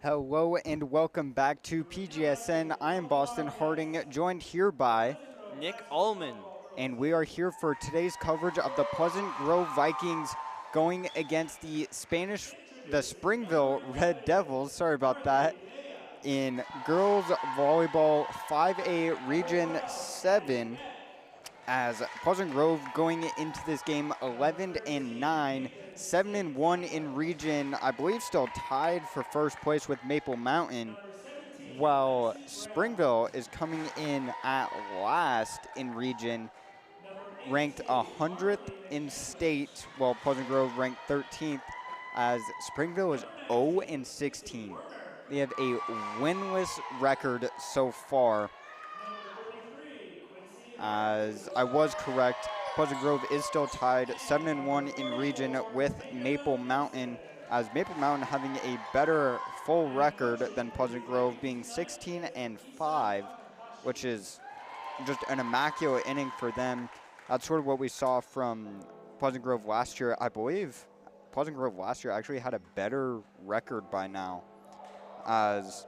Hello and welcome back to PGSN. I am Boston Harding, joined here by, Nick Ullman. and we are here for today's coverage of the Pleasant Grove Vikings going against the Springville Red Devils, sorry about that, in girls volleyball 5A Region 7. As Pleasant Grove going into this game 11-9, 7-1 in region, I believe still tied for first place with Maple Mountain, while Springville is coming in at last in region, ranked 100th in state, while Pleasant Grove ranked 13th, as Springville is 0-16. They have a winless record so far. As I was correct, Pleasant Grove is still tied 7-1 in region with Maple Mountain, as Maple Mountain having a better full record than Pleasant Grove, being 16-5, which is just an immaculate inning for them. That's sort of what we saw from Pleasant Grove last year. I believe Pleasant Grove last year actually had a better record by now. As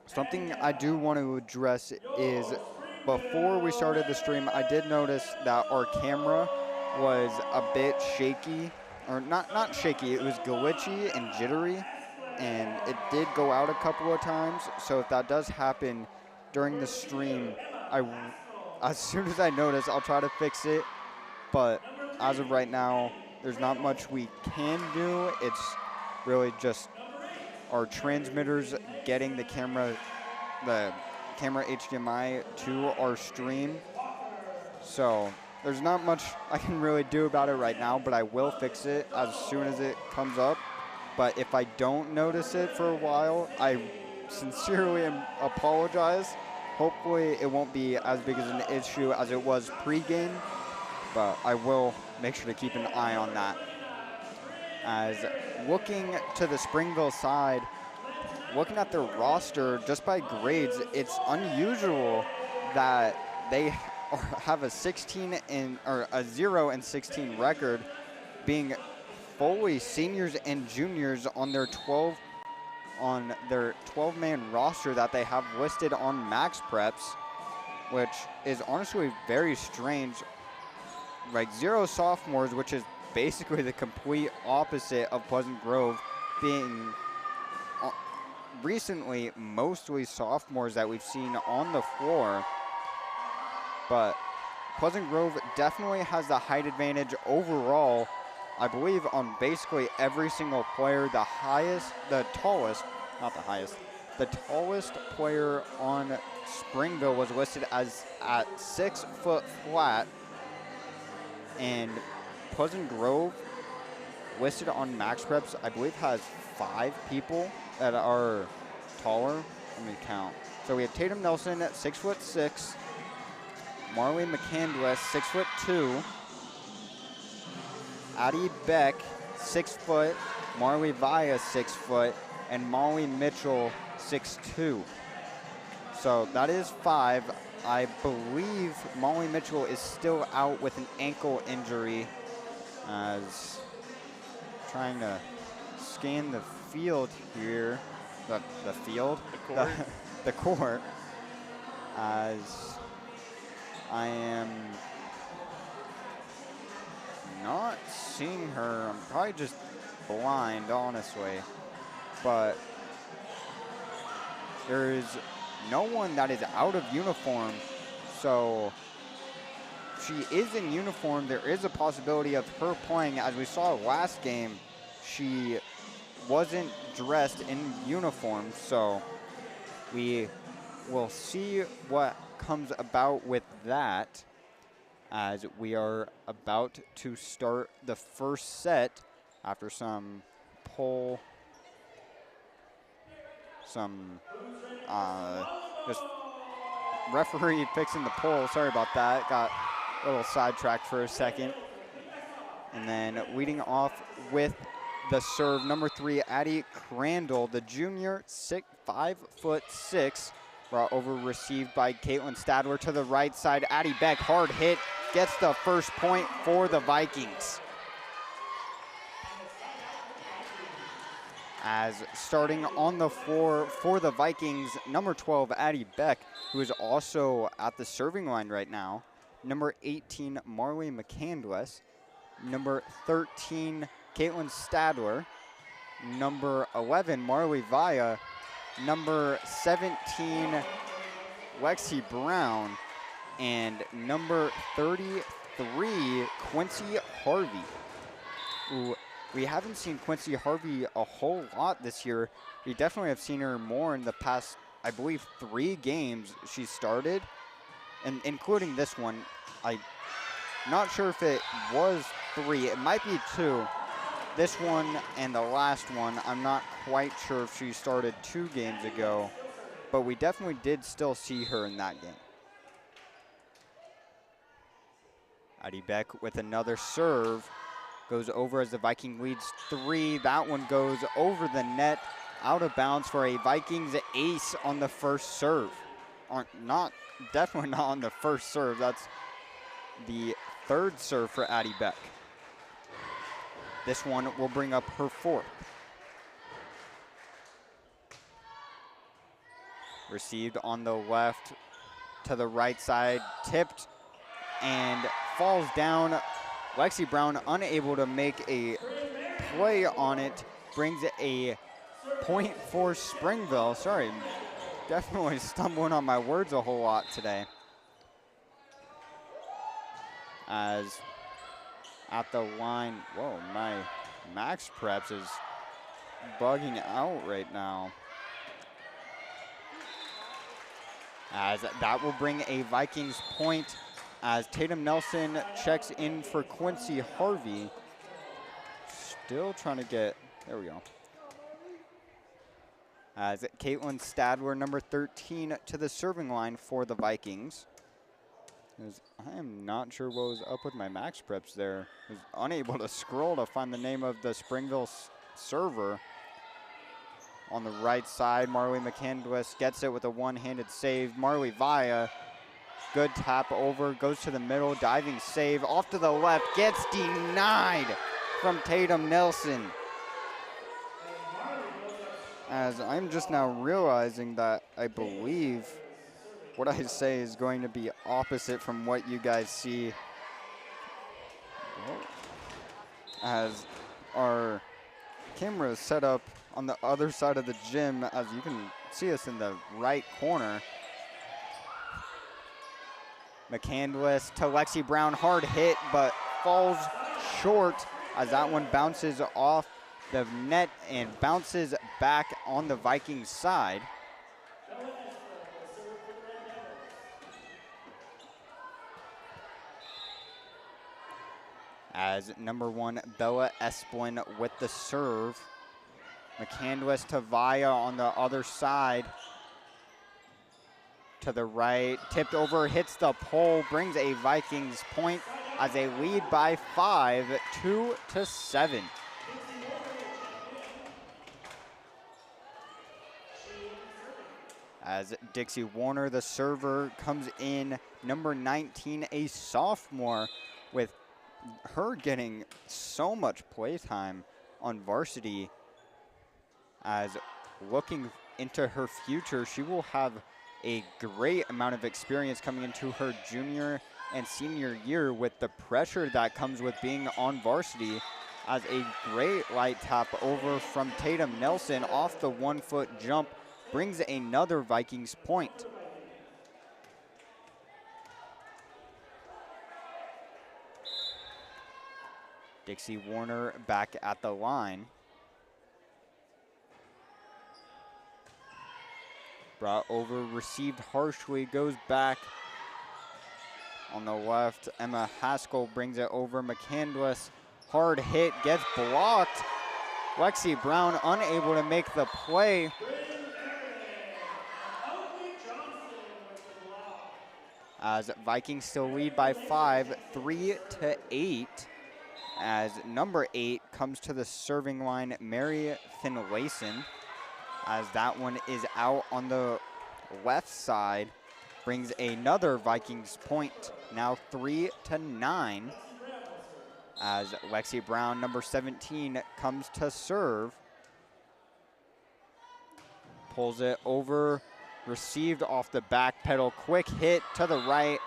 something I do want to address is, before we started the stream, I did notice that our camera was a bit shaky, or not shaky, it was glitchy and jittery, and it did go out a couple of times. So if that does happen during the stream, as soon as I notice, I'll try to fix it. But as of right now, there's not much we can do. It's really just our transmitters getting the camera HDMI to our stream. So there's not much I can really do about it right now, but I will fix it as soon as it comes up. But if I don't notice it for a while, I sincerely apologize. Hopefully it won't be as big as an issue as it was pregame, but I will make sure to keep an eye on that. As looking to the Springville side, looking at their roster just by grades, it's unusual that they have a 0-16 record, being fully seniors and juniors on their 12-man roster that they have listed on Max Preps, which is honestly very strange. Like 0 sophomores, which is basically the complete opposite of Pleasant Grove, being recently mostly sophomores that we've seen on the floor. But Pleasant Grove definitely has the height advantage overall, I believe, on basically every single player. The tallest player on Springville was listed as at 6 foot flat, and Pleasant Grove, listed on Max Preps, I believe has 5 people that are taller. Let me count. So we have Tatum Nelson at 6'6", Marley McCandless 6'2", Addie Beck 6 foot, Marley Vaya 6 foot, and Molly Mitchell 6'2". So that is 5. I believe Molly Mitchell is still out with an ankle injury, as trying to scan the field here, the court, as I am not seeing her. I'm probably just blind, honestly, but there is no one that is out of uniform, so she is in uniform. There is a possibility of her playing. As we saw last game, she wasn't dressed in uniform, so we will see what comes about with that, as we are about to start the first set after just referee fixing the poll. Sorry about that. Got a little sidetracked for a second. And then leading off with the serve, number 3, Addie Crandall, the junior, 5'6", brought over, received by Caitlin Stadler to the right side. Addie Beck, hard hit, gets the first point for the Vikings. As starting on the floor for the Vikings, number 12, Addie Beck, who is also at the serving line right now. Number 18, Marley McCandless. Number 13, Caitlin Stadler. Number 11, Marley Vaya. Number 17, Lexi Brown. And number 33, Quincy Harvey. Ooh, we haven't seen Quincy Harvey a whole lot this year. We definitely have seen her more in the past, I believe, 3 games she started, and including this one. I'm not sure if it was 3. It might be 2. This one and the last one, I'm not quite sure if she started 2 games ago, but we definitely did still see her in that game. Addie Beck with another serve. Goes over as the Viking leads 3. That one goes over the net, out of bounds for a Vikings ace on the first serve. Definitely not on the first serve. That's the 3rd serve for Addie Beck. This one will bring up her 4th. Received on the left to the right side, tipped and falls down. Lexi Brown unable to make a play on it, brings a point for Springville. Sorry, definitely stumbling on my words a whole lot today. As at the line, whoa, my Max Preps is bugging out right now. As that will bring a Vikings point, as Tatum Nelson checks in for Quincy Harvey. Still trying to get, there we go. As Caitlin Stadler, number 13, to the serving line for the Vikings. As I am not sure what was up with my Max Preps there. I was unable to scroll to find the name of the Springville server. On the right side, Marley McCandless gets it with a one-handed save. Marley Vaya, good tap over, goes to the middle, diving save, off to the left, gets denied from Tatum Nelson. As I'm just now realizing that I believe what I say is going to be opposite from what you guys see. As our camera is set up on the other side of the gym, as you can see us in the right corner. McCandless to Lexi Brown, hard hit, but falls short as that one bounces off the net and bounces back on the Vikings side. As number 1, Bella Esplin with the serve. McCandless to Vaya on the other side. To the right, tipped over, hits the pole, brings a Vikings point as they lead by 5, 2-7. As Dixie Warner, the server, comes in, number 19, a sophomore, with her getting so much playtime on varsity. As looking into her future, she will have a great amount of experience coming into her junior and senior year with the pressure that comes with being on varsity. As a great light tap over from Tatum Nelson off the 1-foot jump brings another Vikings point. Dixie Warner back at the line. Brought over, received harshly, goes back. On the left, Emma Haskell brings it over. McCandless, hard hit, gets blocked. Lexi Brown unable to make the play. As Vikings still lead by 5, 3-8. As number 8 comes to the serving line, Mary Finlayson. As that one is out on the left side, brings another Vikings point, now 3-9. As Lexi Brown, number 17, comes to serve. pulls it over, received off the back pedal, quick hit to the right,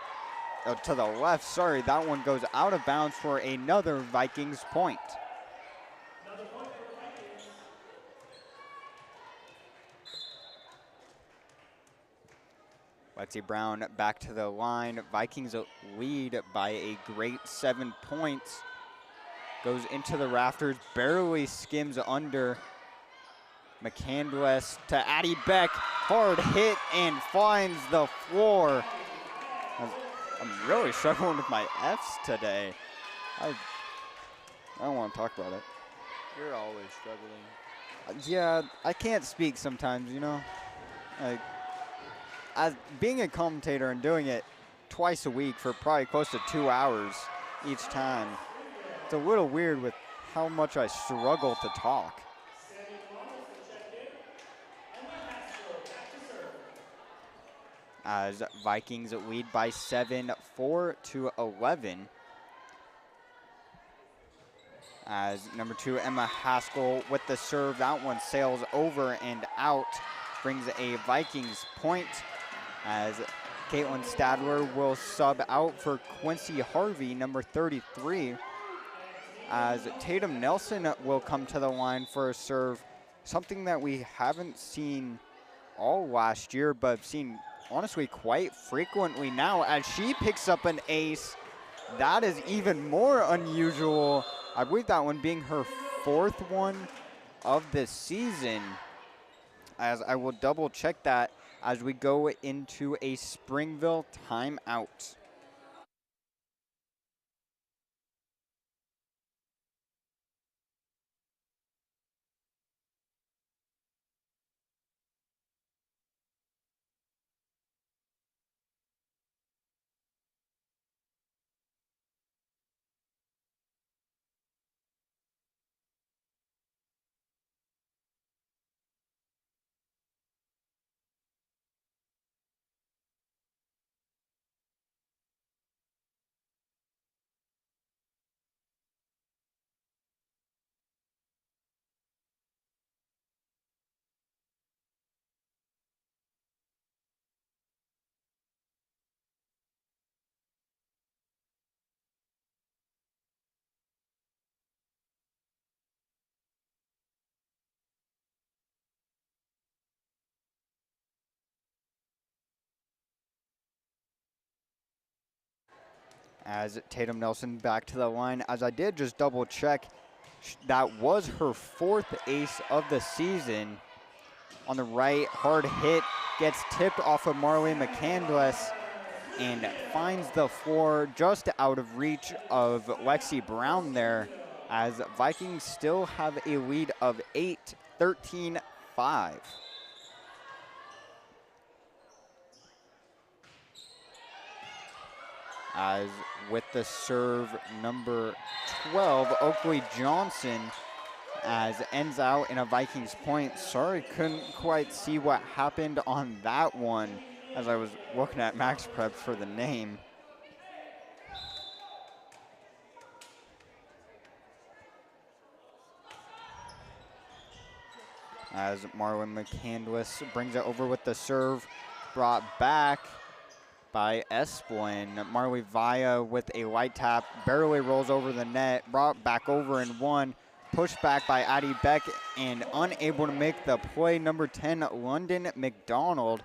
to the left, sorry. That one goes out of bounds for another Vikings point. Lexi Brown back to the line. Vikings lead by a great 7 points. Goes into the rafters, barely skims under. McCandless to Addie Beck, hard hit and finds the floor. I'm really struggling with my F's today. I don't want to talk about it. You're always struggling. Yeah, I can't speak sometimes, you know? Like, as being a commentator and doing it twice a week for probably close to 2 hours each time, it's a little weird with how much I struggle to talk. As Vikings lead by 7, 4-11. As number 2, Emma Haskell with the serve. That one sails over and out, brings a Vikings point. As Caitlin Stadler will sub out for Quincy Harvey, number 33. As Tatum Nelson will come to the line for a serve, something that we haven't seen all last year, but seen honestly quite frequently now, as she picks up an ace. That is even more unusual. I believe that one being her 4th one of the season, as I will double check that as we go into a Springville timeout. As Tatum Nelson back to the line, as I did just double check, that was her 4th ace of the season. On the right, hard hit, gets tipped off of Marley McCandless and finds the floor just out of reach of Lexi Brown there, as Vikings still have a lead of 8, 13, 5. As with the serve, number 12, Oakley Johnson, as ends out in a Vikings point. Sorry, couldn't quite see what happened on that one as I was looking at Max Prep for the name. As Marlon McCandless brings it over with the serve, brought back by Esplin. Marley Vaya with a light tap, barely rolls over the net, brought back over and one, pushed back by Addie Beck and unable to make the play. Number 10, London McDonald,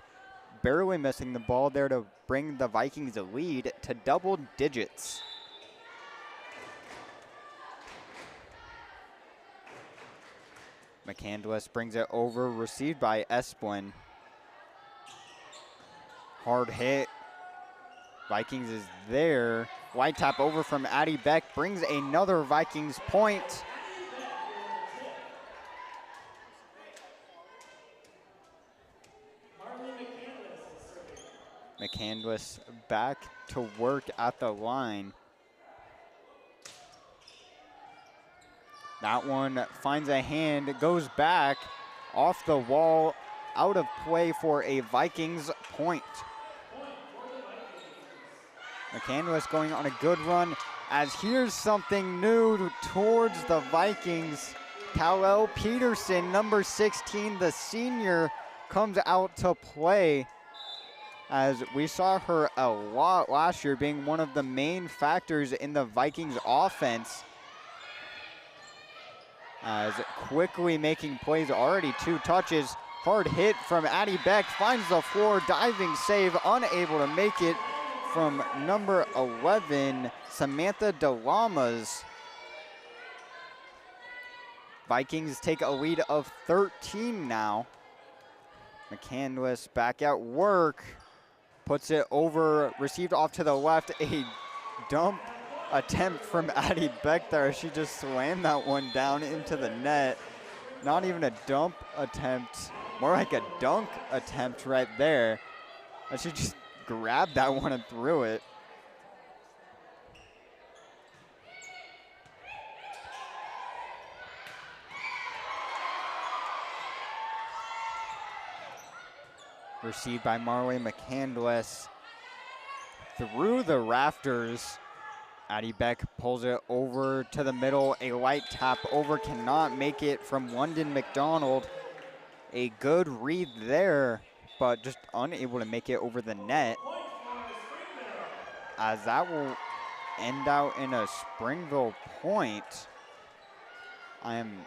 barely missing the ball there to bring the Vikings a lead to double digits. McCandless brings it over, received by Esplin. Hard hit. Vikings is there. Wide tap over from Addie Beck brings another Vikings point. McCandless back to work at the line. That one finds a hand, goes back, off the wall, out of play for a Vikings point. McCandless going on a good run, as here's something new towards the Vikings. Kal-El Peterson, number 16, the senior, comes out to play, as we saw her a lot last year, being one of the main factors in the Vikings offense. As quickly making plays, already 2 touches. Hard hit from Addie Beck, finds the floor, diving save, unable to make it from number 11, Samantha DeLamas. Vikings take a lead of 13 now. McCandless back at work, puts it over, received off to the left, a dump attempt from Addie Beck there. She just slammed that one down into the net. Not even a dump attempt, more like a dunk attempt right there. And she just grabbed that one and threw it. Received by Marley McCandless through the rafters. Addie Beck pulls it over to the middle. A light tap over, cannot make it from London McDonald. A good read there, but just unable to make it over the net. As that will end out in a Springville point. I am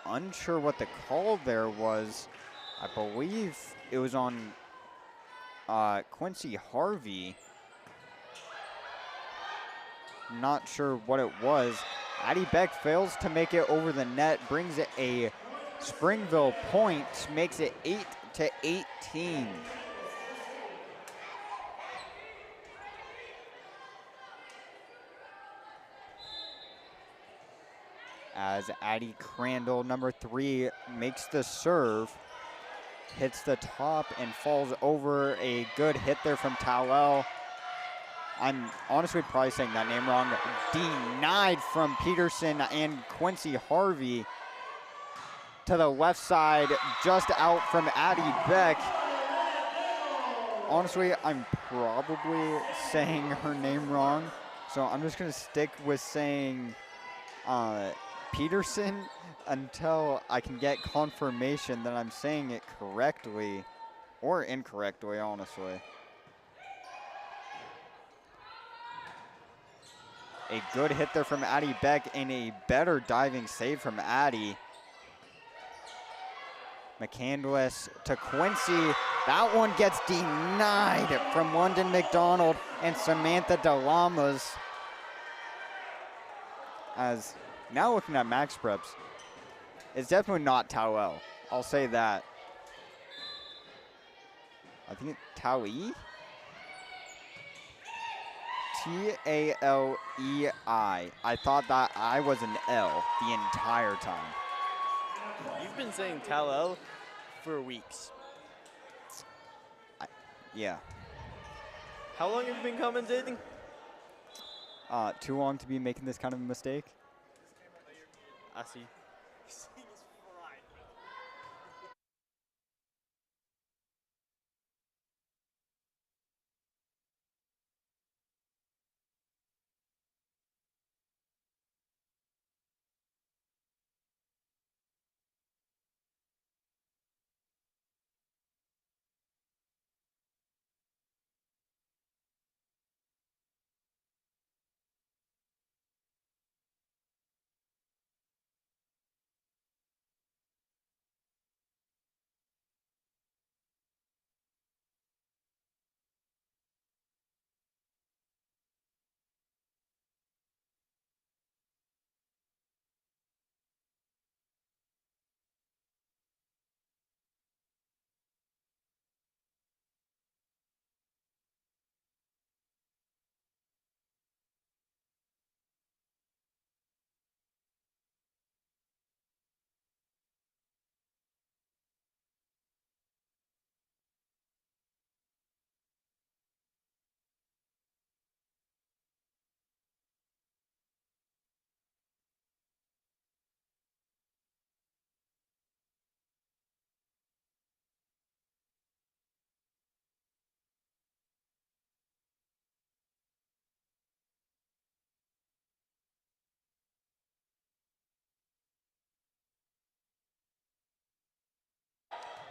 unsure what the call there was. I believe it was on Quincy Harvey. Not sure what it was. Addie Beck fails to make it over the net, brings it a Springville point, makes it 8-18. As Addie Crandall, number 3, makes the serve, hits the top and falls over. A good hit there from Towell. I'm honestly probably saying that name wrong. Denied from Peterson and Quincy Harvey. To the left side, just out from Addie Beck. Honestly, I'm probably saying her name wrong, so I'm just gonna stick with saying Peterson until I can get confirmation that I'm saying it correctly or incorrectly, honestly. A good hit there from Addie Beck and a better diving save from Addie. McCandless to Quincy. That one gets denied from London McDonald and Samantha DeLamas. As now looking at Max Preps, it's definitely not Towell. I'll say that. I think it's Towei? T-A-L-E-I. I thought that I was an L the entire time. You've been saying Tal-El for weeks. Yeah. How long have you been commentating? Too long to be making this kind of a mistake. I see.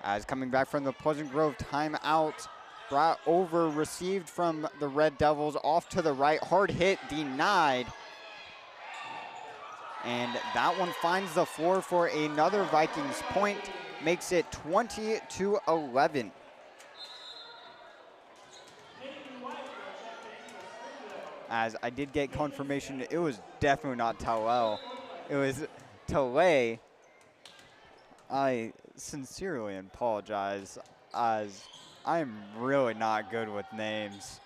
As coming back from the Pleasant Grove timeout, brought over, received from the Red Devils, off to the right, hard hit, denied. And that one finds the floor for another Vikings point, makes it 20-11. As I did get confirmation, it was definitely not Talel. It was Tale. I sincerely apologize, as I'm really not good with names.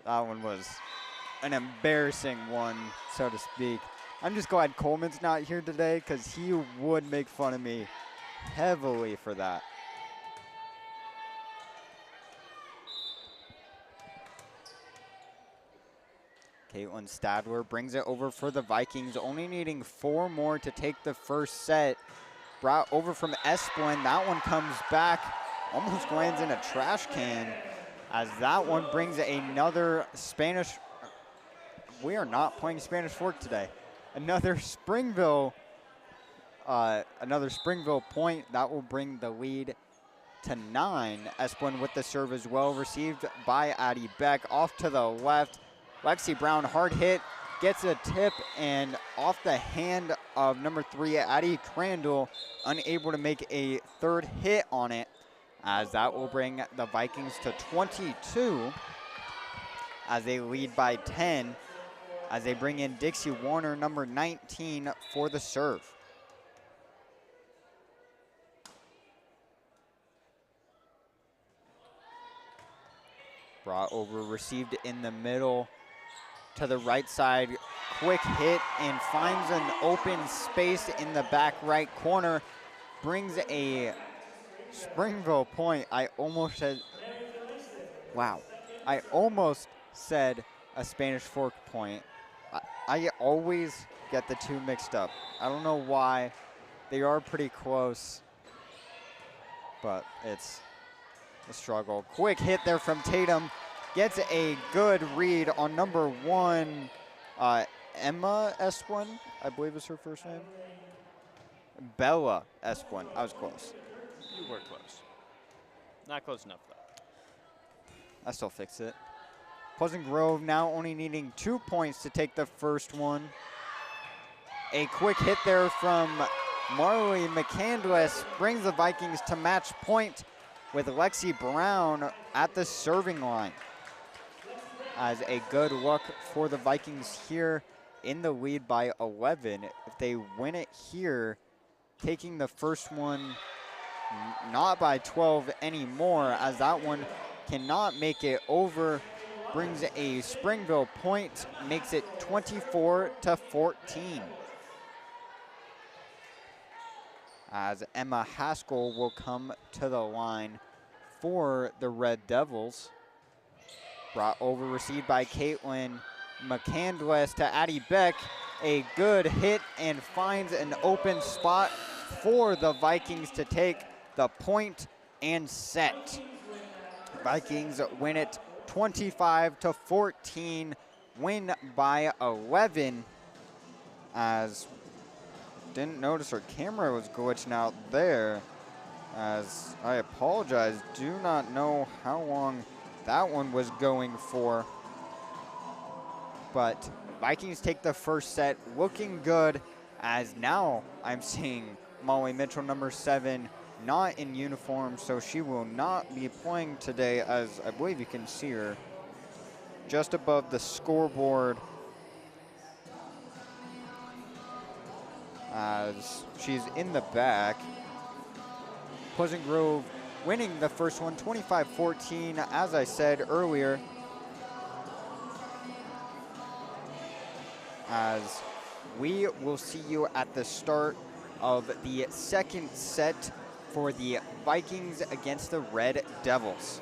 That one was an embarrassing one, so to speak. I'm just glad Coleman's not here today, because he would make fun of me heavily for that. Caitlin Stadler brings it over for the Vikings, only needing 4 more to take the first set. Brought over from Esplin. That one comes back, almost lands in a trash can, as that one brings another Spanish. We are not playing Spanish Fork today. Another Springville point. That will bring the lead to 9. Esplin with the serve as well, received by Addie Beck. Off to the left. Lexi Brown, hard hit, gets a tip, and off the hand of number 3, Addie Crandall, unable to make a third hit on it, as that will bring the Vikings to 22, as they lead by 10, as they bring in Dixie Warner, number 19, for the serve. Brought over, received in the middle to the right side, quick hit, and finds an open space in the back right corner, brings a Springville point. I almost said a Spanish Fork point. I always get the two mixed up. I don't know why. They are pretty close, but it's a struggle. Quick hit there from Tatum. Gets a good read on number 1, Emma Esplin, I believe is her first name. Bella Esplin. I was close. You were close. Not close enough, though. I still fix it. Pleasant Grove now only needing 2 points to take the first one. A quick hit there from Marley McCandless brings the Vikings to match point, with Lexi Brown at the serving line. As a good look for the Vikings here in the lead by 11. If they win it here, taking the first one not by 12 anymore, as that one cannot make it over, brings a Springville point, makes it 24-14. As Emma Haskell will come to the line for the Red Devils. Brought over, received by Caitlin McCandless to Addie Beck. A good hit, and finds an open spot for the Vikings to take the point and set. Vikings win it 25-14, win by 11. As didn't notice our camera was glitching out there. As I apologize, do not know how long that one was going for. But Vikings take the first set, looking good, as now I'm seeing Molly Mitchell, number 7, not in uniform, so she will not be playing today, as I believe you can see her just above the scoreboard, as she's in the back. Pleasant Grove winning the first one 25-14, as I said earlier, as we will see you at the start of the second set for the Vikings against the Red Devils.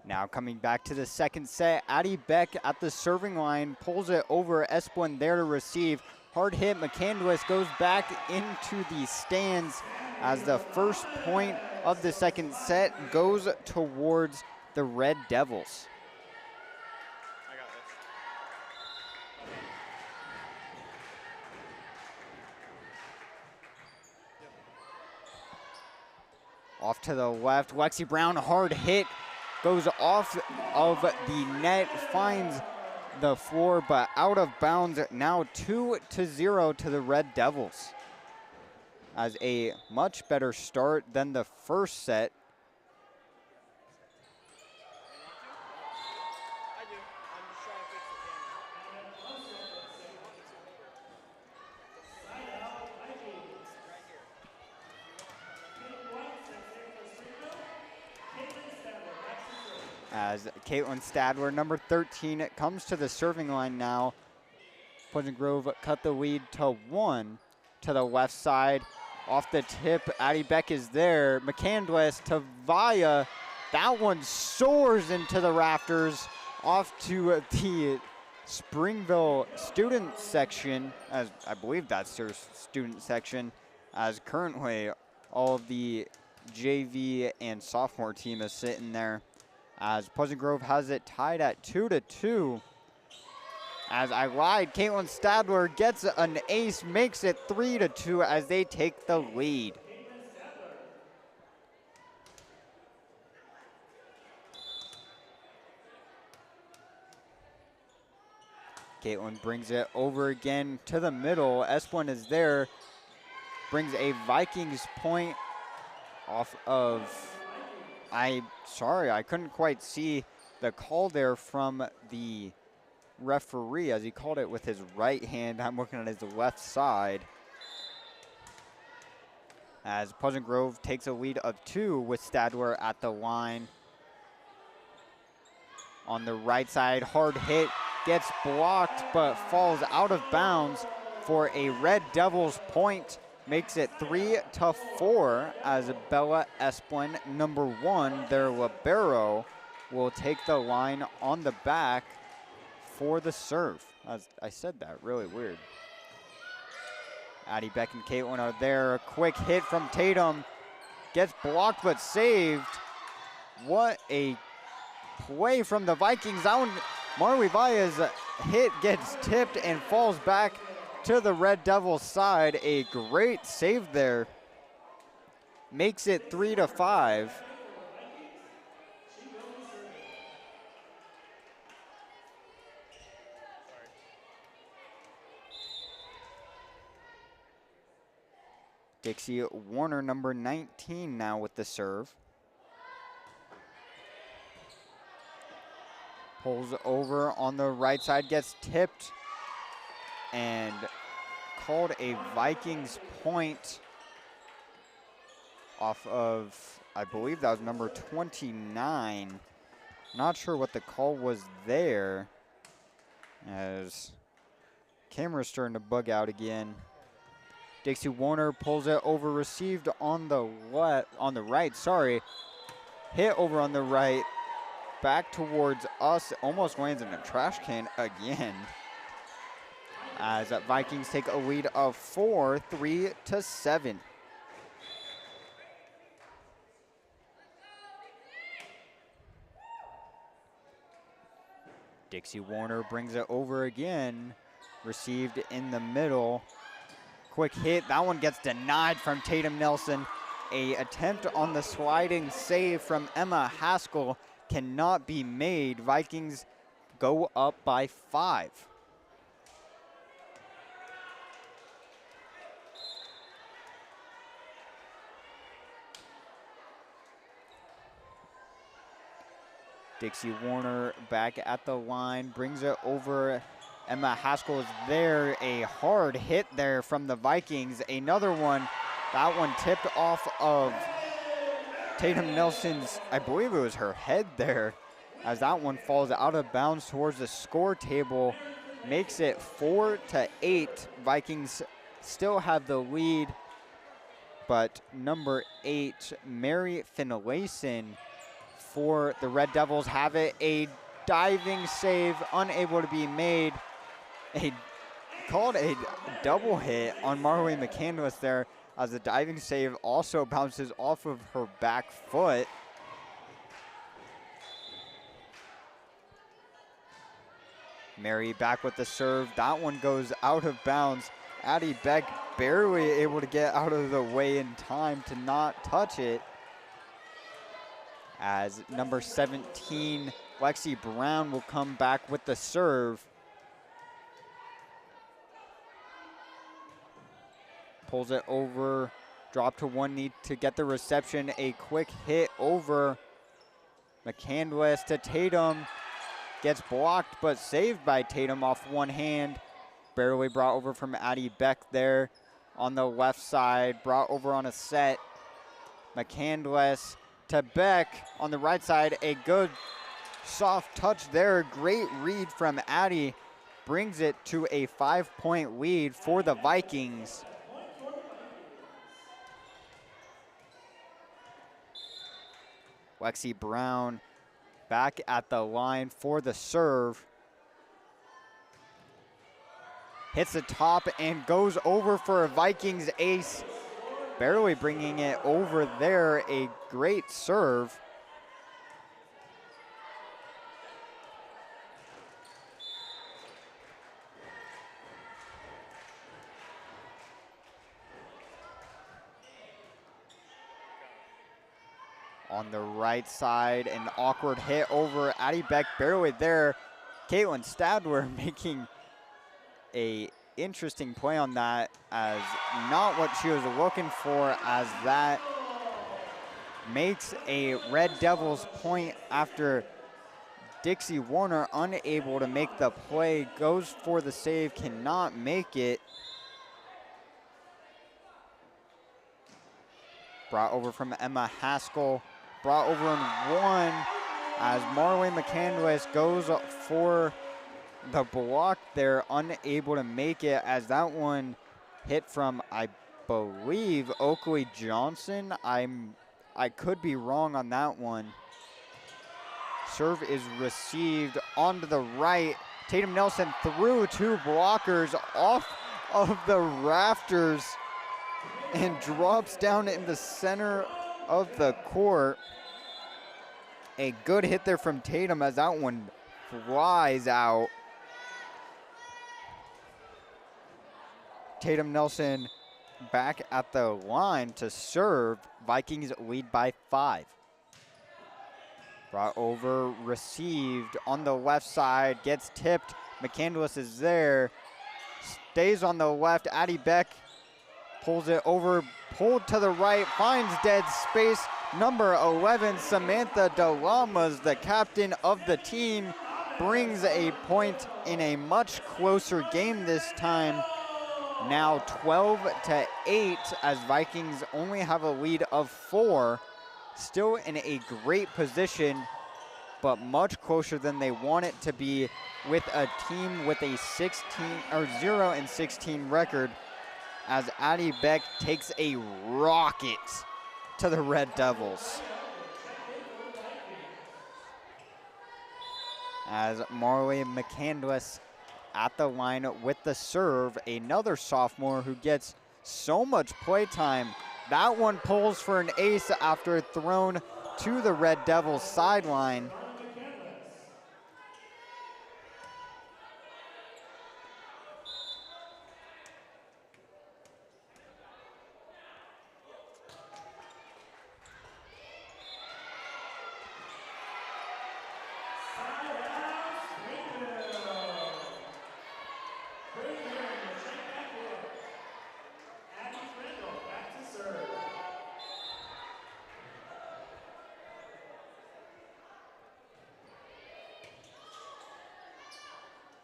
Now coming back to the second set, Addie Beck at the serving line, pulls it over, Esplin there to receive. Hard hit, McCandless goes back into the stands as the first point of the second set goes towards the Red Devils. I got this. Off to the left, Lexi Brown, hard hit, goes off of the net, finds the floor, but out of bounds. Now 2-0 to the Red Devils. As a much better start than the first set. I do. I'm just trying to fix the camera. As Caitlin Stadler, number 13, comes to the serving line now. Pleasant Grove cut the lead to 1 to the left side. Off the tip, Addie Beck is there. McCandless to Vaya. That one soars into the rafters. Off to the Springville student section, as I believe that's their student section, as currently all of the JV and sophomore team is sitting there. As Pleasant Grove has it tied at 2-2. As I lied, Caitlin Stadler gets an ace, makes it 3-2 as they take the lead. Caitlin brings it over again to the middle. Esplin is there, brings a Vikings point off of, sorry, I couldn't quite see the call there from the referee as he called it with his right hand. I'm looking at his left side. As Pleasant Grove takes a lead of 2 with Stadler at the line. On the right side, hard hit, gets blocked but falls out of bounds for a Red Devils point. Makes it 3-4 as Bella Esplin, number 1, their libero, will take the line on the back for the serve. As I said that, really weird. Addie Beck and Caitlin are there. A quick hit from Tatum. Gets blocked but saved. What a play from the Vikings. That one, Marley Valla's hit gets tipped and falls back to the Red Devils side. A great save there. Makes it 3-5. Dixie Warner, number 19, now with the serve. Pulls over on the right side, gets tipped and called a Vikings point off of, I believe that was number 29. Not sure what the call was there, as camera's starting to bug out again. Dixie Warner pulls it over, received on the right, sorry. Hit over on the right, back towards us, almost lands in a trash can again. As Vikings take a lead of 4, 3-7. Dixie Warner brings it over again, received in the middle. Quick hit, that one gets denied from Tatum Nelson. A attempt on the sliding save from Emma Haskell cannot be made. Vikings go up by 5. Dixie Warner back at the line, brings it over. Emma Haskell is there. A hard hit there from the Vikings. Another one. That one tipped off of Tatum Nelson's, I believe it was her head there, as that one falls out of bounds towards the score table. Makes it 4-8. Vikings still have the lead, but number 8, Mary Finlayson, for the Red Devils have it. A diving save, unable to be made. Called a double hit on Marley McCandless there, as the diving save also bounces off of her back foot. Mary back with the serve. That one goes out of bounds. Addie Beck barely able to get out of the way in time to not touch it, as number 17, Lexi Brown, will come back with the serve. Pulls it over, drop to one knee to get the reception. A quick hit over. McCandless to Tatum. Gets blocked, but saved by Tatum off one hand. Barely brought over from Addie Beck there on the left side. Brought over on a set. McCandless to Beck on the right side. A good soft touch there. Great read from Addie. Brings it to a 5-point lead for the Vikings. Lexi Brown back at the line for the serve. Hits the top and goes over for a Vikings ace. Barely bringing it over there. A great serve. On the right side, an awkward hit over. Addie Beck barely there. Caitlin Stadler making a interesting play on that, as not what she was looking for, as that makes a Red Devils point after Dixie Warner unable to make the play. Goes for the save, cannot make it. Brought over from Emma Haskell. Brought over in one, as Marley McCandless goes for the block there, unable to make it, as that one hit from, I believe, Oakley Johnson. I could be wrong on that one. Serve is received onto the right. Tatum Nelson through two blockers off of the rafters and drops down in the center of the court. A good hit there from Tatum, as that one flies out. Tatum Nelson back at the line to serve. Vikings lead by 5. Brought over, received on the left side, gets tipped. McCandless is there, stays on the left. Addie Beck pulls it over, pulled to the right, finds dead space. Number 11, Samantha DeLamas, the captain of the team, brings a point in a much closer game this time. Now 12-8, as Vikings only have a lead of 4. Still in a great position, but much closer than they want it to be, with a team with a 0-16 record, as Addie Beck takes a rocket to the Red Devils. As Marley McCandless at the line with the serve, another sophomore who gets so much play time. That one pulls for an ace after thrown to the Red Devils sideline.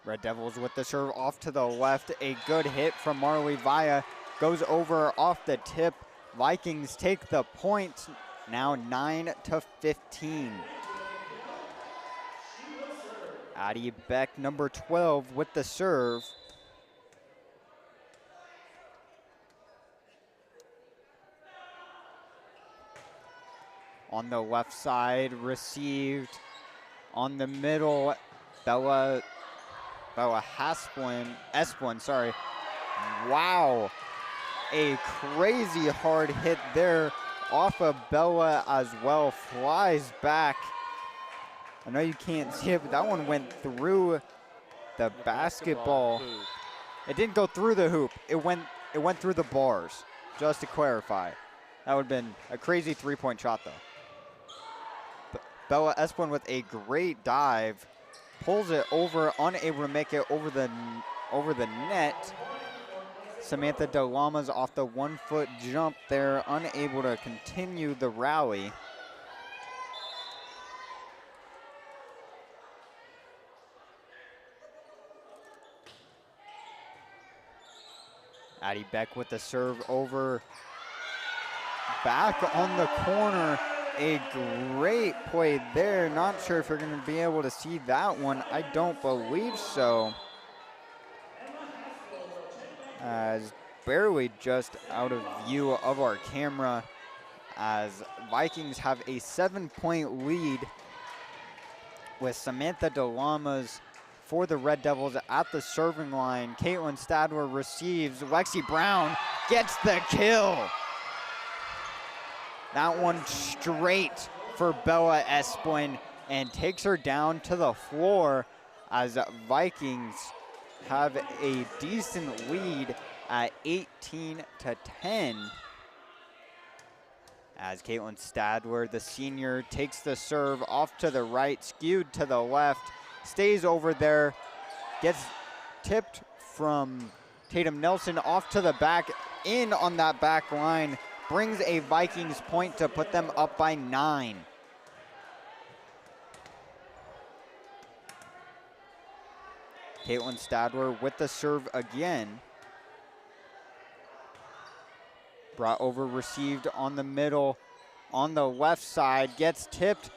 Red Devils with the serve off to the left. A good hit from Marley Vaya. Goes over off the tip. Vikings take the point. Now 9-15. Addie Beck, number 12, with the serve. On the left side, received. On the middle, Bella Esplin, sorry. Wow, a crazy hard hit there off of Bella as well, flies back. I know you can't see it, but that one went through the basketball. It didn't go through the hoop, it went through the bars, just to clarify. That would have been a crazy three-point shot though. Bella Esplin with a great dive, pulls it over, unable to make it over the net. Samantha DeLamas off the 1-foot jump there, unable to continue the rally. Addie Beck with the serve over. Back on the corner. A great play there. Not sure if you're going to be able to see that one. I don't believe so. As barely just out of view of our camera, as Vikings have a 7-point lead with Samantha DeLamas for the Red Devils at the serving line. Caitlin Stadler receives. Lexi Brown gets the kill. That one straight for Bella Esplin and takes her down to the floor as Vikings have a decent lead at 18-10. As Caitlin Stadler, the senior, takes the serve off to the right, skewed to the left, stays over there, gets tipped from Tatum Nelson off to the back, in on that back line, brings a Vikings point to put them up by 9. Caitlin Stadler with the serve again. Brought over, received on the middle, on the left side, gets tipped,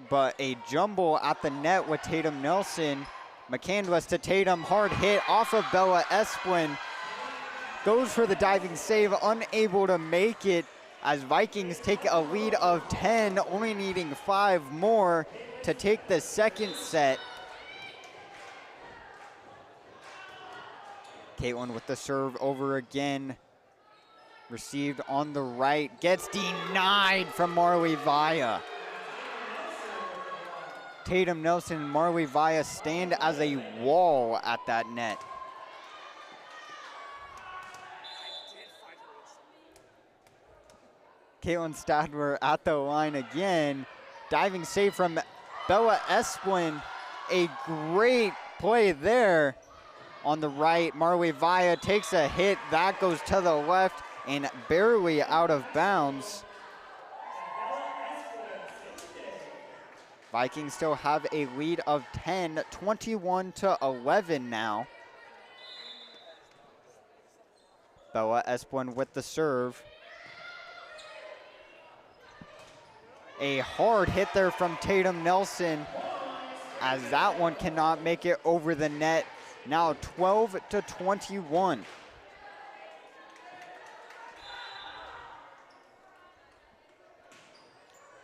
but a jumble at the net with Tatum Nelson. McCandless to Tatum, hard hit off of Bella Esplin. Goes for the diving save, unable to make it as Vikings take a lead of 10, only needing 5 more to take the second set. Caitlin with the serve over again. Received on the right, gets denied from Marley Vaya. Tatum Nelson and Marley Vaya stand as a wall at that net. Caitlin Stadler at the line again. Diving save from Bella Esplin. A great play there on the right. Marley Vaya takes a hit. That goes to the left and barely out of bounds. Vikings still have a lead of 10, 21-11 now. Bella Esplin with the serve. A hard hit there from Tatum Nelson as that one cannot make it over the net. Now 12-21.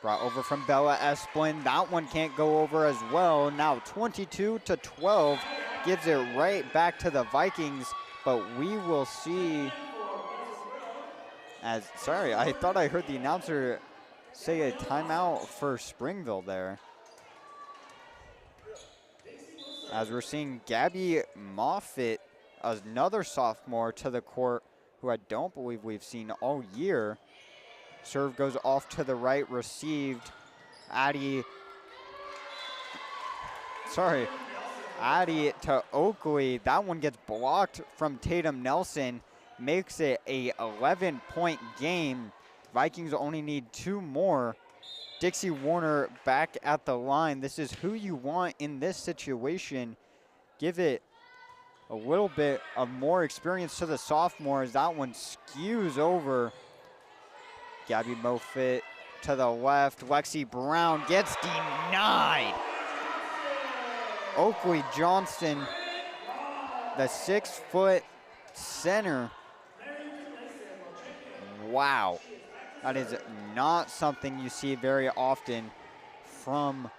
Brought over from Bella Esplin. That one can't go over as well. Now 22-12. Gives it right back to the Vikings, but we will see as, sorry, I thought I heard the announcer say a timeout for Springville there. As we're seeing Gabby Moffitt, another sophomore, to the court, who I don't believe we've seen all year. Serve goes off to the right, received. Addie to Oakley. That one gets blocked from Tatum Nelson. Makes it a 11-point game. Vikings only need 2 more. Dixie Warner back at the line. This is who you want in this situation. Give it a little bit of more experience to the sophomores. That one skews over. Gabby Moffitt to the left. Lexi Brown gets denied. Oakley Johnston, the 6-foot center. Wow. That is not something you see very often from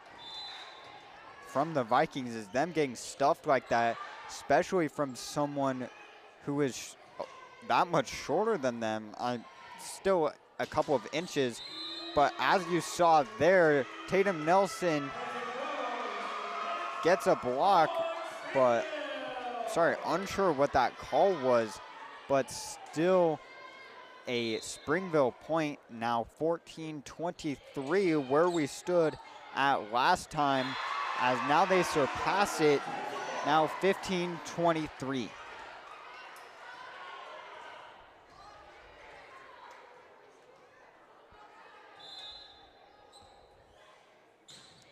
the Vikings, is them getting stuffed like that, especially from someone who is that much shorter than them. Still a couple of inches, but as you saw there, Tatum Nelson gets a block, but unsure what that call was, but still a Springville point. Now 14-23, where we stood at last time, as now they surpass it, now 15-23.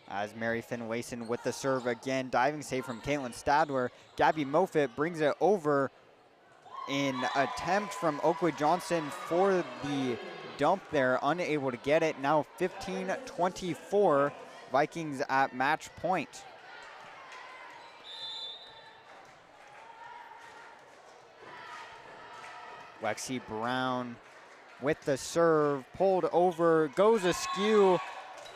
As Mary Finlayson with the serve again, diving save from Caitlin Stadler. Gabby Moffitt brings it over in attempt from Oakley Johnson for the dump there, unable to get it. Now 15-24, Vikings at match point. Lexi Brown with the serve, pulled over, goes askew,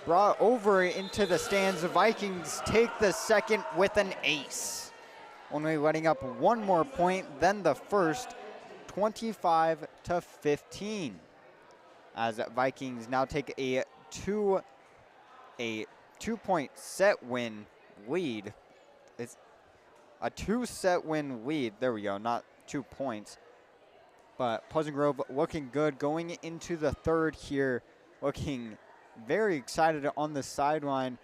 brought over into the stands. The Vikings take the second with an ace, only letting up one more point than the first, 25-15. As Vikings now take a two-point set win lead. It's a two-set win lead. There we go, not 2 points. But Pleasant Grove looking good going into the third here, looking very excited on the sideline,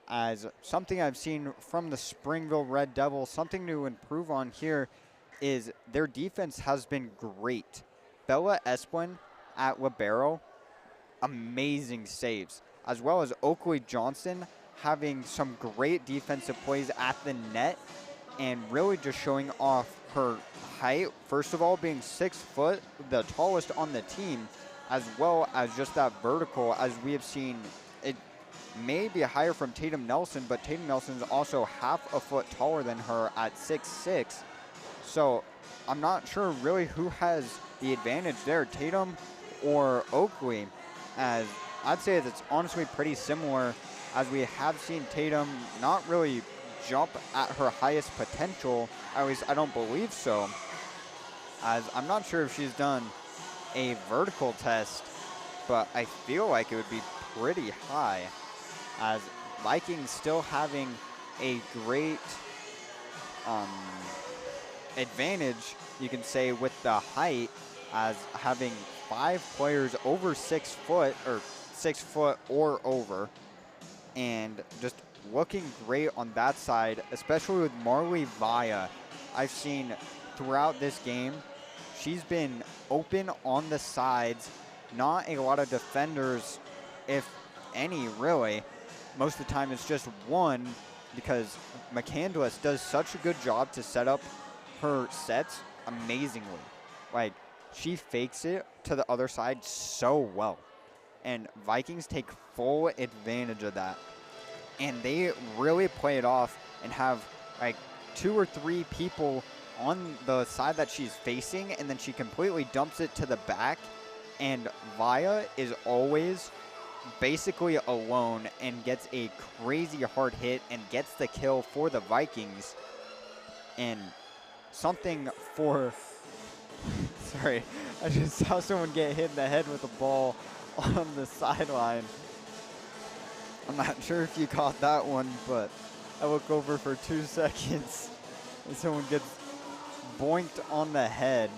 as something I've seen from the Springville Red Devils, something to improve on here is their defense has been great. Bella Esplin at libero, amazing saves, as well as Oakley Johnson having some great defensive plays at the net and really just showing off her height. First of all, being 6 foot, the tallest on the team, as well as just that vertical, as we have seen. It may be higher from Tatum Nelson, but Tatum Nelson is also half a foot taller than her at 6'6". So I'm not sure really who has the advantage there, Tatum or Oakley, as I'd say that's honestly pretty similar, as we have seen Tatum not really jump at her highest potential. At least I don't believe so, as I'm not sure if she's done a vertical test, but I feel like it would be pretty high, as Vikings still having a great advantage, you can say, with the height, as having 5 players over 6 foot, or 6 foot or over, and just looking great on that side, especially with Marley Vaya. I've seen throughout this game, she's been open on the sides, not a lot of defenders, if any, really. Most of the time it's just one, because McCandless does such a good job to set up her sets amazingly. Like, she fakes it to the other side so well, and Vikings take full advantage of that, and they really play it off and have like 2 or 3 people on the side that she's facing, and then she completely dumps it to the back, and Vaya is always basically alone and gets a crazy hard hit and gets the kill for the Vikings. And something for sorry, I just saw someone get hit in the head with a ball on the sideline. I'm not sure if you caught that one, but I look over for 2 seconds and someone gets boinked on the head.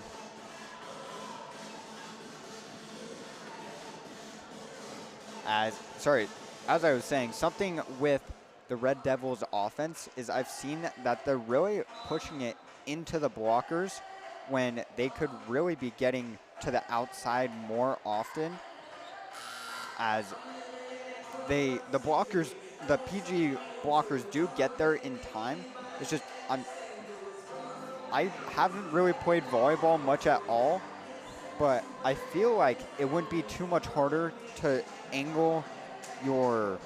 As I was saying, something with the Red Devils offense is I've seen that they're really pushing it into the blockers when they could really be getting to the outside more often, as the blockers, the PG blockers do get there in time. It's just I haven't really played volleyball much at all, but I feel like it wouldn't be too much harder to angle your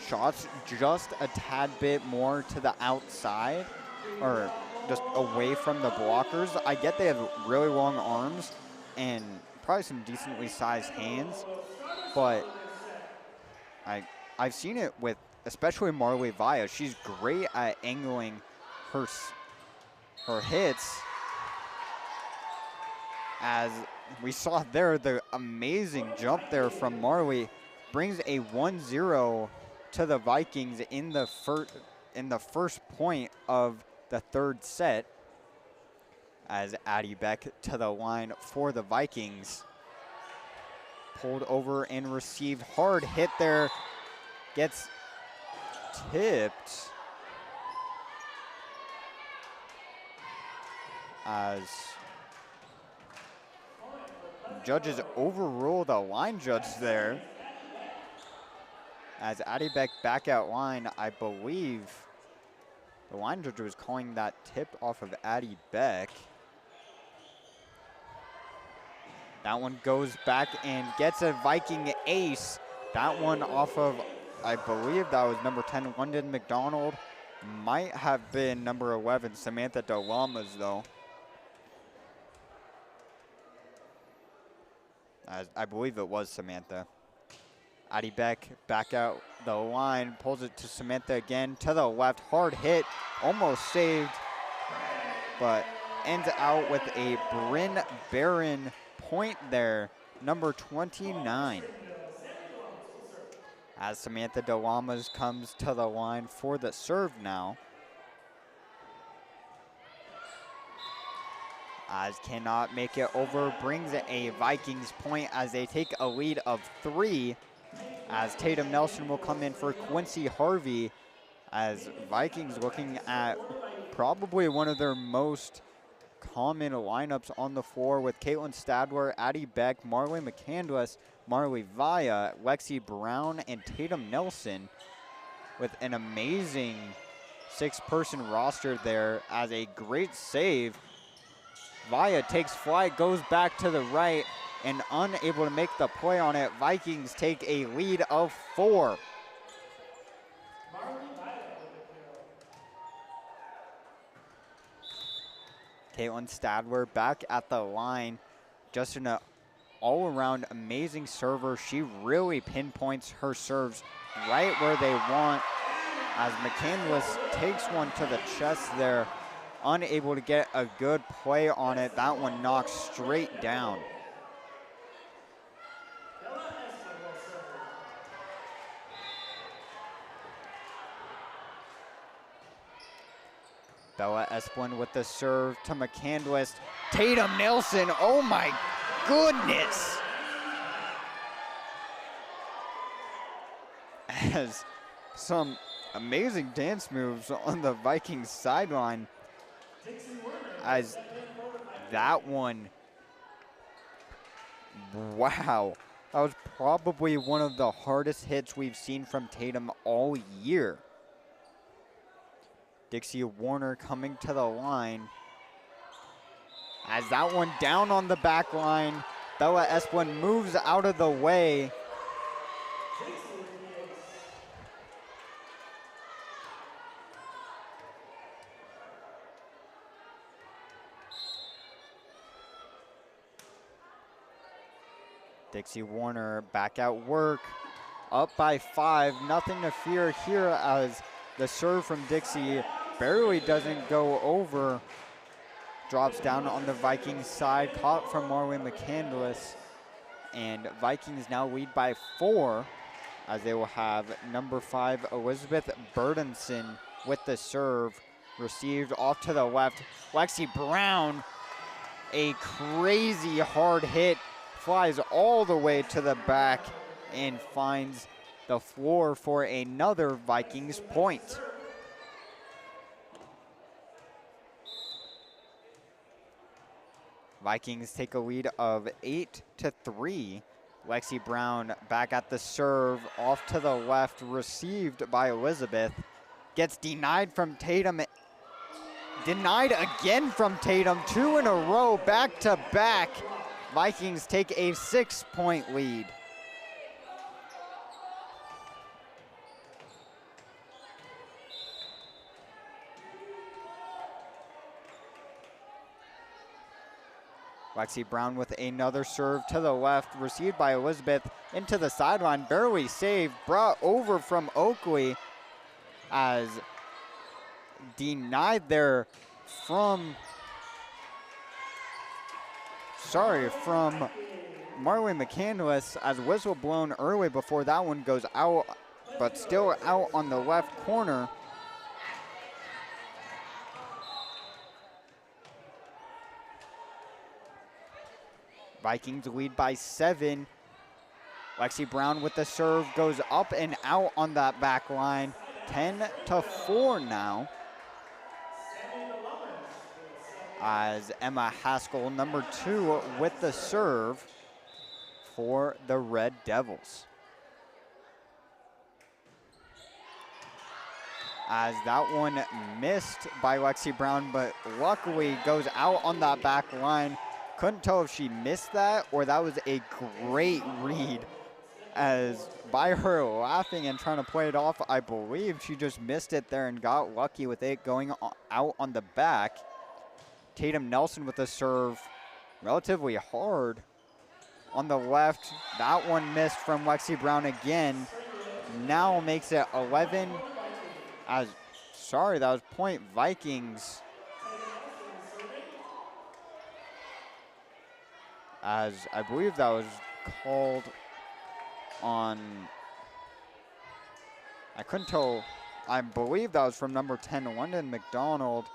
shots just a tad bit more to the outside, or just away from the blockers. I get they have really long arms and probably some decently sized hands, but I've seen it with especially Marley Via. She's great at angling her hits. As we saw there, the amazing jump there from Marley brings a 1-0 to the Vikings in the first point of the third set. As Addie Beck to the line for the Vikings. Pulled over and received. Hard hit there. Gets tipped. As judges overrule the line judge there. As Addie Beck back out line, I believe the line judge was calling that tip off of Addie Beck. That one goes back and gets a Viking ace. That one off of, I believe that was number 10, London McDonald. Might have been number 11, Samantha DeLamas, though. I believe it was Samantha. Addie Beck back out the line, pulls it to Samantha again, to the left, hard hit, almost saved, but ends out with a Bryn Barron point there, number 29. As Samantha DeLamas comes to the line for the serve now. As cannot make it over, brings a Vikings point as they take a lead of 3. As Tatum Nelson will come in for Quincy Harvey. As Vikings looking at probably one of their most common lineups on the floor with Caitlin Stadler, Addie Beck, Marley McCandless, Marley Via, Lexi Brown, and Tatum Nelson, with an amazing 6-person roster there. As a great save, Via takes flight, goes back to the right, and unable to make the play on it. Vikings take a lead of 4. Caitlin Stadler back at the line, just an all-around amazing server. She really pinpoints her serves right where they want, as McCandless takes one to the chest there, unable to get a good play on it. That one knocks straight down. Bella Esplin with the serve to McCandless. Tatum Nelson, oh my goodness! As some amazing dance moves on the Vikings sideline. As that one, wow. That was probably one of the hardest hits we've seen from Tatum all year. Dixie Warner coming to the line. As that one down on the back line, Bella Esplin moves out of the way. Dixie Warner back at work, up by 5, nothing to fear here as the serve from Dixie barely doesn't go over. Drops down on the Vikings side, caught from Marley McCandless. And Vikings now lead by 4 as they will have number 5, Elizabeth Burdenson with the serve. Received off to the left. Lexi Brown, a crazy hard hit, flies all the way to the back and finds the floor for another Vikings point. Vikings take a lead of 8-3. Lexi Brown back at the serve, off to the left, received by Elizabeth. Gets denied from Tatum. Denied again from Tatum, 2 in a row, back to back. Vikings take a 6-point lead. Lexi Brown with another serve to the left, received by Elizabeth into the sideline, barely saved, brought over from Oakley as denied there from Marley McCandless, as whistle blown early before that one goes out, but still out on the left corner. Vikings lead by 7. Lexi Brown with the serve goes up and out on that back line. 10-4 now. As Emma Haskell, number 2, with the serve for the Red Devils. As that one missed by Lexi Brown, but luckily goes out on that back line. Couldn't tell if she missed that or that was a great read, as by her laughing and trying to play it off, I believe she just missed it there and got lucky with it going out on the back. Tatum Nelson with a serve, relatively hard on the left. That one missed from Lexi Brown again. Now makes it 11. That was point Vikings. As I believe that was called on, I couldn't tell, I believe that was from number 10, London McDonald,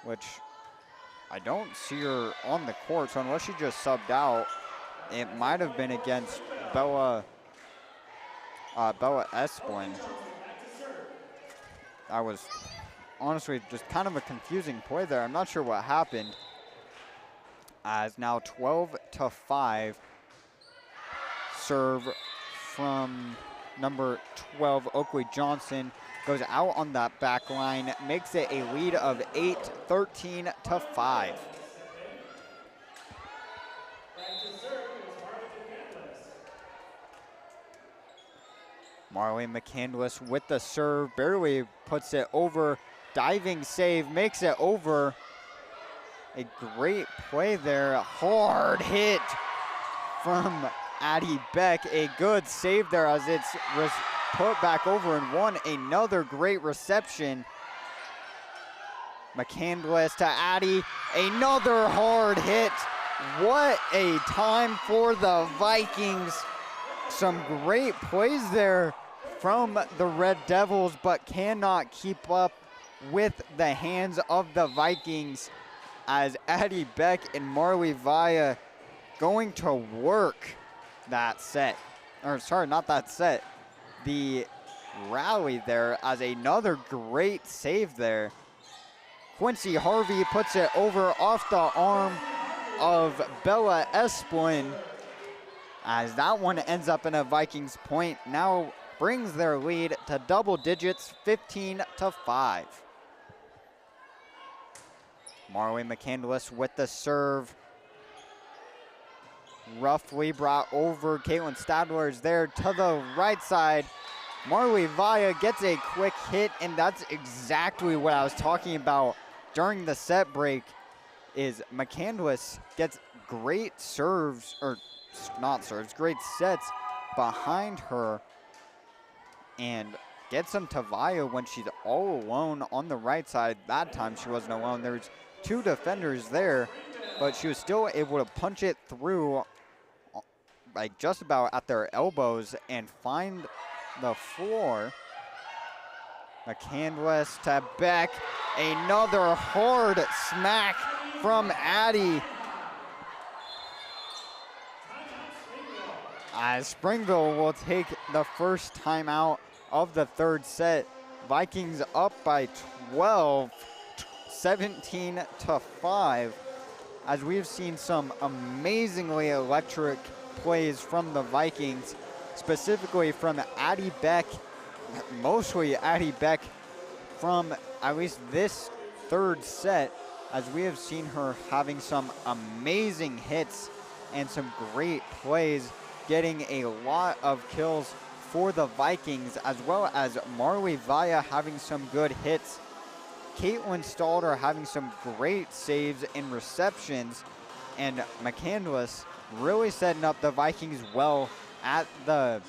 which I don't see her on the court, so unless she just subbed out, it might have been against Bella Esplin. That was honestly just kind of a confusing play there. I'm not sure what happened. As now 12-5, serve from number 12, Oakley Johnson, goes out on that back line, makes it a lead of 8, 13-5. Marley McCandless with the serve, barely puts it over, diving save, makes it over. A great play there, hard hit from Addie Beck. A good save there as it's put back over and one. Another great reception. McCandless to Addie, another hard hit. What a time for the Vikings. Some great plays there from the Red Devils, but cannot keep up with the hands of the Vikings, as Addie Beck and Marley Vaya going to work that set. Or sorry, not that set. The rally there, as another great save there. Quincy Harvey puts it over off the arm of Bella Esplin, as that one ends up in a Vikings point. Now brings their lead to double digits, 15-5. Marley McCandless with the serve. Roughly brought over. Caitlin Stadler is there to the right side. Marley Vaya gets a quick hit, and that's exactly what I was talking about during the set break, is McCandless gets great serves, or not serves, great sets behind her and gets them to Vaya when she's all alone on the right side. That time she wasn't alone. There's 2 defenders there, but she was still able to punch it through like just about at their elbows and find the floor. McCandless to Beck, another hard smack from Addie. As Springville will take the first timeout of the third set. Vikings up by 12, 17-5, as we've seen some amazingly electric plays from the Vikings, specifically from Addie Beck, mostly Addie Beck from at least this third set, as we have seen her having some amazing hits and some great plays, getting a lot of kills for the Vikings, as well as Marley Vaya having some good hits Caitlin Stalder having some great saves and receptions, and McCandless really setting up the Vikings well at the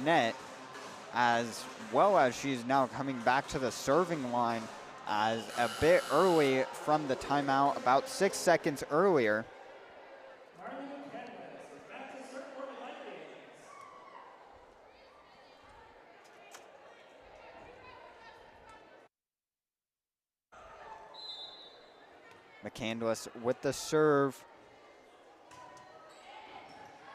net, as well as she's now coming back to the serving line as a bit early from the timeout, about 6 seconds earlier. McCandless with the serve.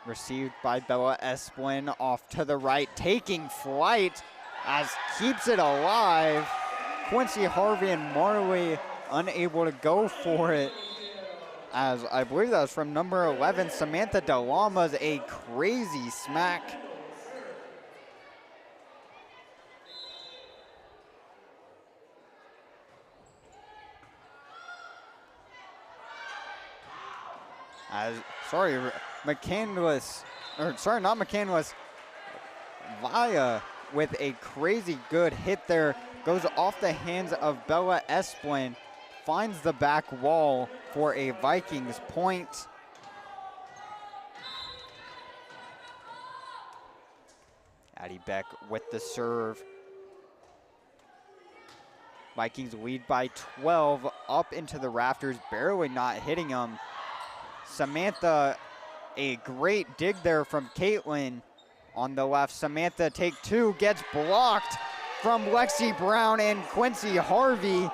Received by Bella Esplin, off to the right, taking flight as keeps it alive. Quincy Harvey and Marley unable to go for it, as I believe that was from number 11, Samantha DeLama's a crazy smack. Not McCandless, Via with a crazy good hit there, goes off the hands of Bella Esplin, finds the back wall for a Vikings point. Addie Beck with the serve. Vikings lead by 12, up into the rafters, barely not hitting them. Samantha, a great dig there from Caitlin on the left. Samantha, take two, gets blocked from Lexi Brown and Quincy Harvey,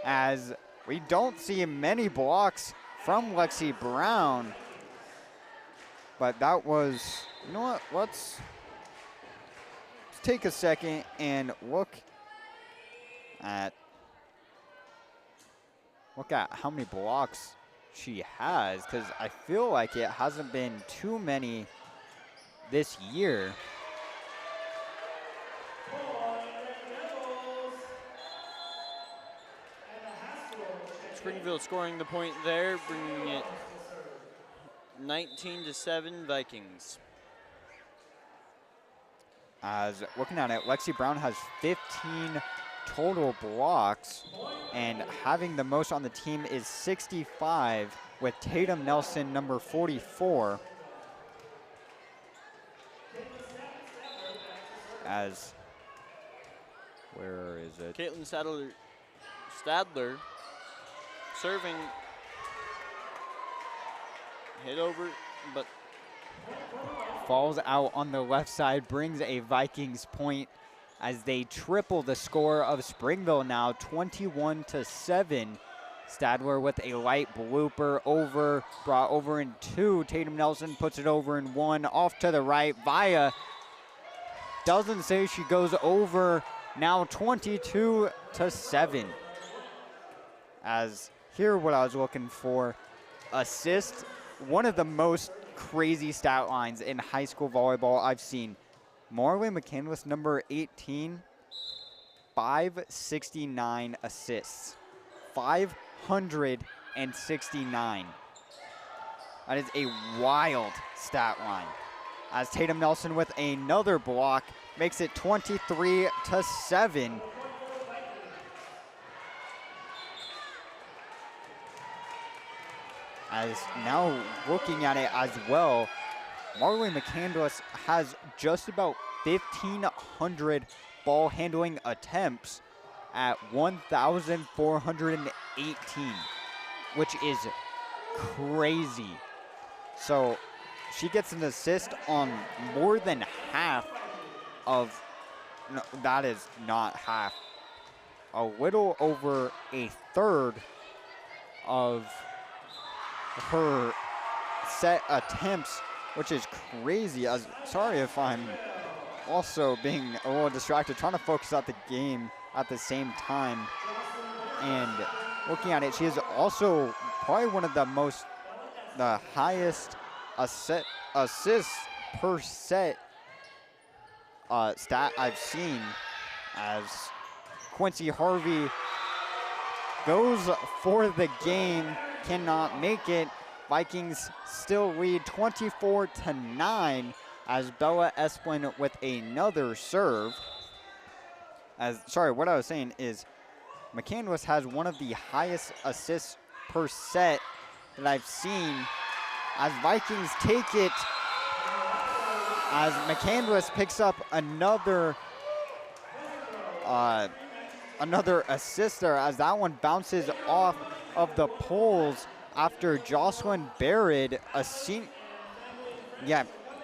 as we don't see many blocks from Lexi Brown. But that was, you know what, let's take a second and look at how many blocks she has, because I feel like it hasn't been too many this year. Springville scoring the point there, bringing it 19-7 Vikings. As looking at it, Lexi Brown has 15 total blocks, and having the most on the team is 65, with Tatum Nelson, number 44. As, where is it? Caitlin Stadler serving, hit over, but falls out on the left side, brings a Vikings point as they triple the score of Springville now, 21-7. Stadler with a light blooper over, brought over in two. Tatum Nelson puts it over in one, off to the right. Via doesn't say she goes over, now 22-7. As here what I was looking for, assist, one of the most crazy stat lines in high school volleyball I've seen. Marley McCandless, number 18, 569 assists. 569. That is a wild stat line. As Tatum Nelson with another block makes it 23-7. As now looking at it as well, Marley McCandless has just about 1,500 ball handling attempts at 1,418, which is crazy. So she gets an assist on more than half of, no, that is not half, a little over a third of her set attempts, which is crazy. Sorry if I'm also being a little distracted, trying to focus at the game at the same time. And looking at it, she is also probably one of the highest assists per set stat I've seen, as Quincy Harvey goes for the game, cannot make it. Vikings still lead 24-9 as Bella Esplin with another serve. Sorry, what I was saying is McCandless has one of the highest assists per set that I've seen, as Vikings take it, as McCandless picks up another assist there, as that one bounces off of the poles after Jocelyn Barrett, I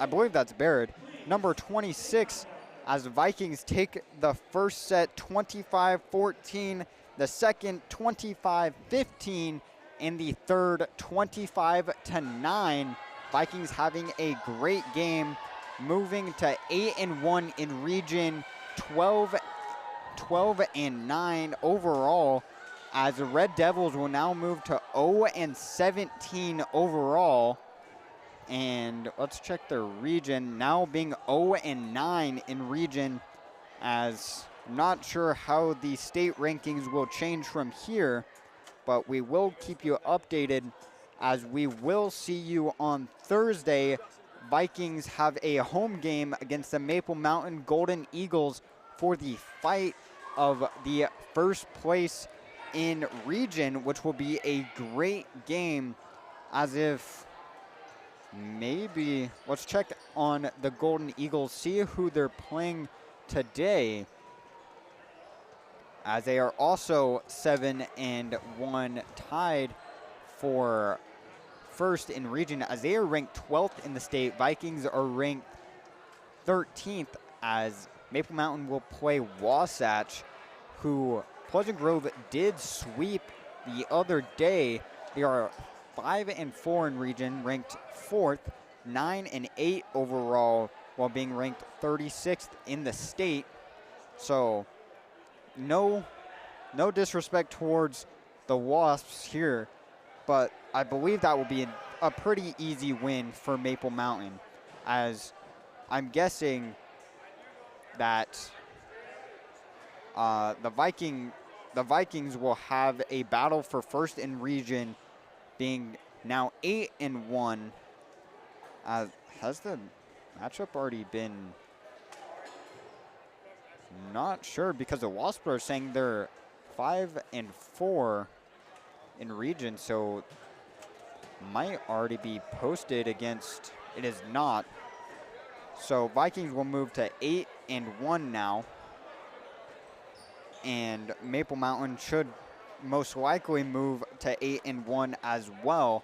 believe that's Barrett, number 26, as the Vikings take the first set 25-14, the second 25-15, and the third 25-9. Vikings having a great game, moving to 8-1 in region, 12-9 overall, as the Red Devils will now move to 0-17 overall. And let's check their region, now being 0-9 in region, as I'm not sure how the state rankings will change from here, but we will keep you updated, as we will see you on Thursday. Vikings have a home game against the Maple Mountain Golden Eagles for the fight of the first place in region, which will be a great game, as if maybe, let's check on the Golden Eagles, see who they're playing today, as they are also 7-1, tied for first in region, as they are ranked 12th in the state. Vikings are ranked 13th, as Maple Mountain will play Wasatch, who Pleasant Grove did sweep the other day. They are 5-4 in region, ranked 4th, 9-8 overall, while being ranked 36th in the state. So no disrespect towards the Wasps here, but I believe that will be a pretty easy win for Maple Mountain, as I'm guessing that the Vikings will have a battle for first in region, being now 8-1. Has the matchup already been? Not sure, because the Wasps are saying they're 5-4 in region, so might already be posted against. It is not. So Vikings will move to 8-1 now, and Maple Mountain should most likely move to 8-1 as well,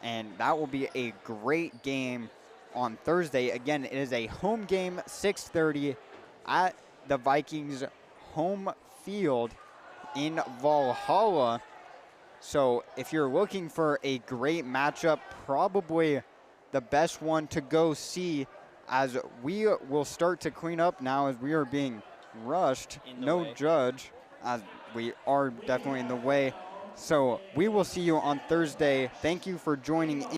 and that will be a great game on Thursday. Again, it is a home game, 6:30 at the Vikings home field in Valhalla. So if you're looking for a great matchup, probably the best one to go see, as we will start to clean up now as we are being rushed. No judge, as we are definitely in the way. So we will see you on Thursday. Thank you for joining in.